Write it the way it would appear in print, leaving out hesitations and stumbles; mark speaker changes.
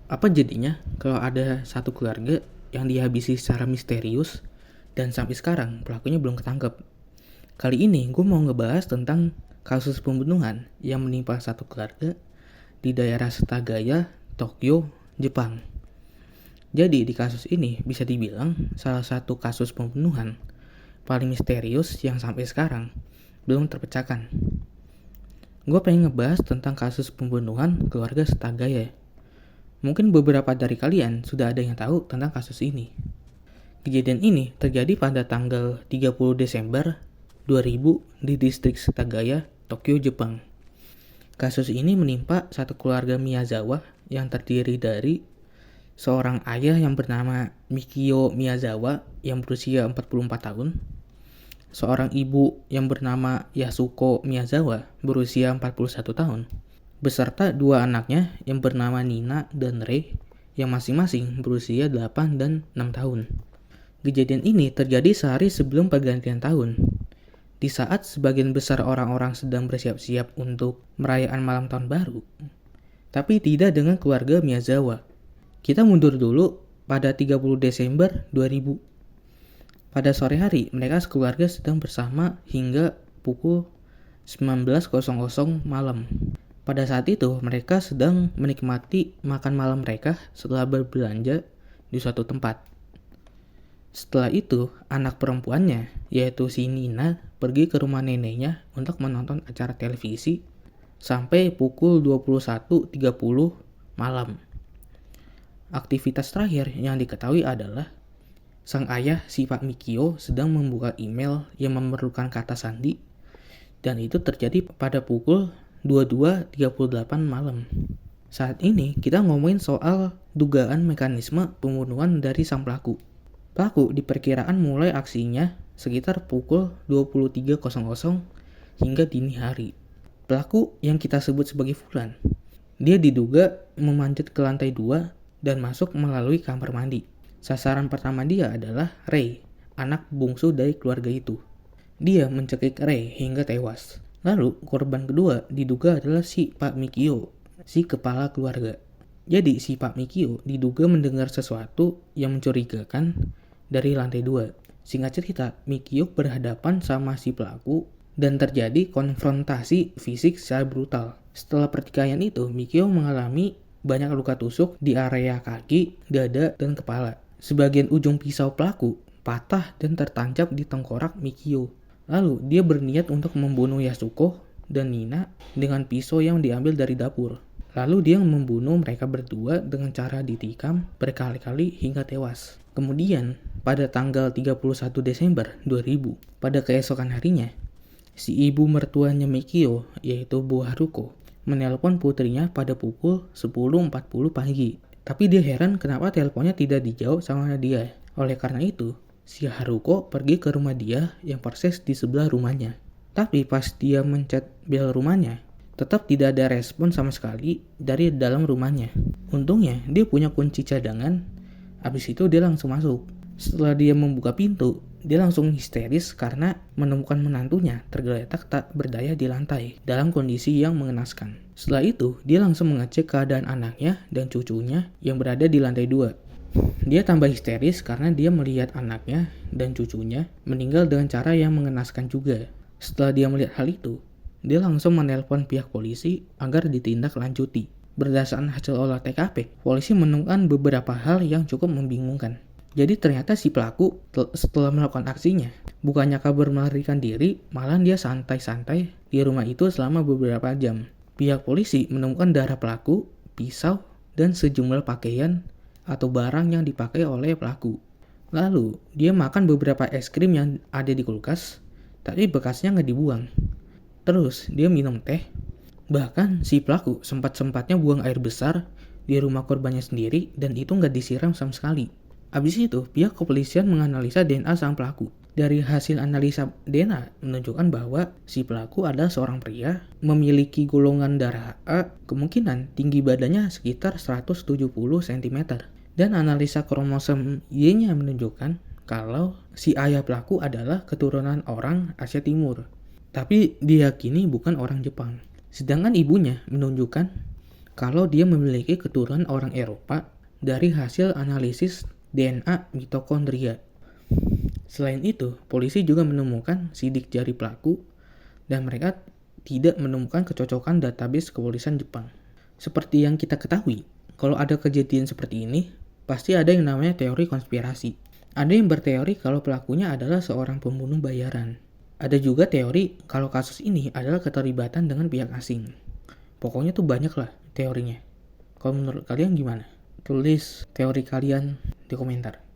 Speaker 1: Apa jadinya kalau ada satu keluarga yang dihabisi secara misterius dan sampai sekarang pelakunya belum ketangkep? Kali ini gue mau ngebahas tentang kasus pembunuhan yang menimpa satu keluarga di daerah Setagaya, Tokyo, Jepang. Jadi di kasus ini bisa dibilang salah satu kasus pembunuhan paling misterius yang sampai sekarang belum terpecahkan. Gue pengen ngebahas tentang kasus pembunuhan keluarga Setagaya. Mungkin beberapa dari kalian sudah ada yang tahu tentang kasus ini. Kejadian ini terjadi pada tanggal 30 Desember 2000 di distrik Setagaya, Tokyo, Jepang. Kasus ini menimpa satu keluarga Miyazawa yang terdiri dari seorang ayah yang bernama Mikio Miyazawa yang berusia 44 tahun, seorang ibu yang bernama Yasuko Miyazawa berusia 41 tahun, beserta dua anaknya yang bernama Nina dan Rei yang masing-masing berusia 8 dan 6 tahun. Kejadian ini terjadi sehari sebelum pergantian tahun, di saat sebagian besar orang-orang sedang bersiap-siap untuk merayakan malam tahun baru. Tapi tidak dengan keluarga Miyazawa. Kita mundur dulu pada 30 Desember 2000. Pada sore hari, mereka sekeluarga sedang bersama hingga pukul 19.00 malam. Pada saat itu, mereka sedang menikmati makan malam mereka setelah berbelanja di suatu tempat. Setelah itu, anak perempuannya, yaitu si Nina, pergi ke rumah neneknya untuk menonton acara televisi sampai pukul 21.30 malam. Aktivitas terakhir yang diketahui adalah sang ayah, si Pak Mikio, sedang membuka email yang memerlukan kata sandi, dan itu terjadi pada pukul 22.38 malam. Saat ini kita ngomongin soal dugaan mekanisme pembunuhan dari sang pelaku. Pelaku diperkirakan mulai aksinya sekitar pukul 23.00 hingga dini hari. Pelaku yang kita sebut sebagai Fulan, dia diduga memanjat ke lantai 2 dan masuk melalui kamar mandi. Sasaran pertama dia adalah Rei, anak bungsu dari keluarga itu. Dia mencekik Rei hingga tewas. Lalu korban kedua diduga adalah si Pak Mikio, si kepala keluarga. Jadi si Pak Mikio diduga mendengar sesuatu yang mencurigakan dari lantai 2. Singkat cerita, Mikio berhadapan sama si pelaku dan terjadi konfrontasi fisik secara brutal. Setelah pertikaian itu, Mikio mengalami banyak luka tusuk di area kaki, dada, dan kepala. Sebagian ujung pisau pelaku patah dan tertancap di tengkorak Mikio. Lalu dia berniat untuk membunuh Yasuko dan Nina dengan pisau yang diambil dari dapur. Lalu dia membunuh mereka berdua dengan cara ditikam berkali-kali hingga tewas. Kemudian pada tanggal 31 Desember 2000, pada keesokan harinya, si ibu mertuanya Mikio, yaitu Bu Haruko, menelpon putrinya pada pukul 10.40 pagi. Tapi dia heran kenapa teleponnya tidak dijawab sama dia. Oleh karena itu, si Haruko pergi ke rumah dia yang persis di sebelah rumahnya. Tapi pas dia mencet bel rumahnya, tetap tidak ada respon sama sekali dari dalam rumahnya. Untungnya dia punya kunci cadangan. Habis itu dia langsung masuk. Setelah dia membuka pintu, dia langsung histeris karena menemukan menantunya tergeletak tak berdaya di lantai dalam kondisi yang mengenaskan. Setelah itu, dia langsung mengecek keadaan anaknya dan cucunya yang berada di lantai 2. Dia tambah histeris karena dia melihat anaknya dan cucunya meninggal dengan cara yang mengenaskan juga. Setelah dia melihat hal itu, dia langsung menelpon pihak polisi agar ditindaklanjuti. Berdasarkan hasil olah TKP, polisi menemukan beberapa hal yang cukup membingungkan. Jadi ternyata si pelaku setelah melakukan aksinya, bukannya kabur melarikan diri, malah dia santai-santai di rumah itu selama beberapa jam. Pihak polisi menemukan darah pelaku, pisau, dan sejumlah pakaian atau barang yang dipakai oleh pelaku. Lalu, dia makan beberapa es krim yang ada di kulkas, tapi bekasnya nggak dibuang. Terus, dia minum teh. Bahkan, si pelaku sempat-sempatnya buang air besar di rumah korbannya sendiri dan itu nggak disiram sama sekali. Habis itu, pihak kepolisian menganalisa DNA sang pelaku. Dari hasil analisa DNA menunjukkan bahwa si pelaku adalah seorang pria, memiliki golongan darah A, kemungkinan tinggi badannya sekitar 170 cm. Dan analisa kromosom Y-nya menunjukkan kalau si ayah pelaku adalah keturunan orang Asia Timur. Tapi diyakini bukan orang Jepang. Sedangkan ibunya menunjukkan kalau dia memiliki keturunan orang Eropa dari hasil analisis DNA mitokondria. Selain itu, polisi juga menemukan sidik jari pelaku dan mereka tidak menemukan kecocokan database kepolisian Jepang. Seperti yang kita ketahui, kalau ada kejadian seperti ini, pasti ada yang namanya teori konspirasi. Ada yang berteori kalau pelakunya adalah seorang pembunuh bayaran. Ada juga teori kalau kasus ini adalah keterlibatan dengan pihak asing. Pokoknya tuh banyak lah teorinya. Kalau menurut kalian gimana? Tulis teori kalian di komentar.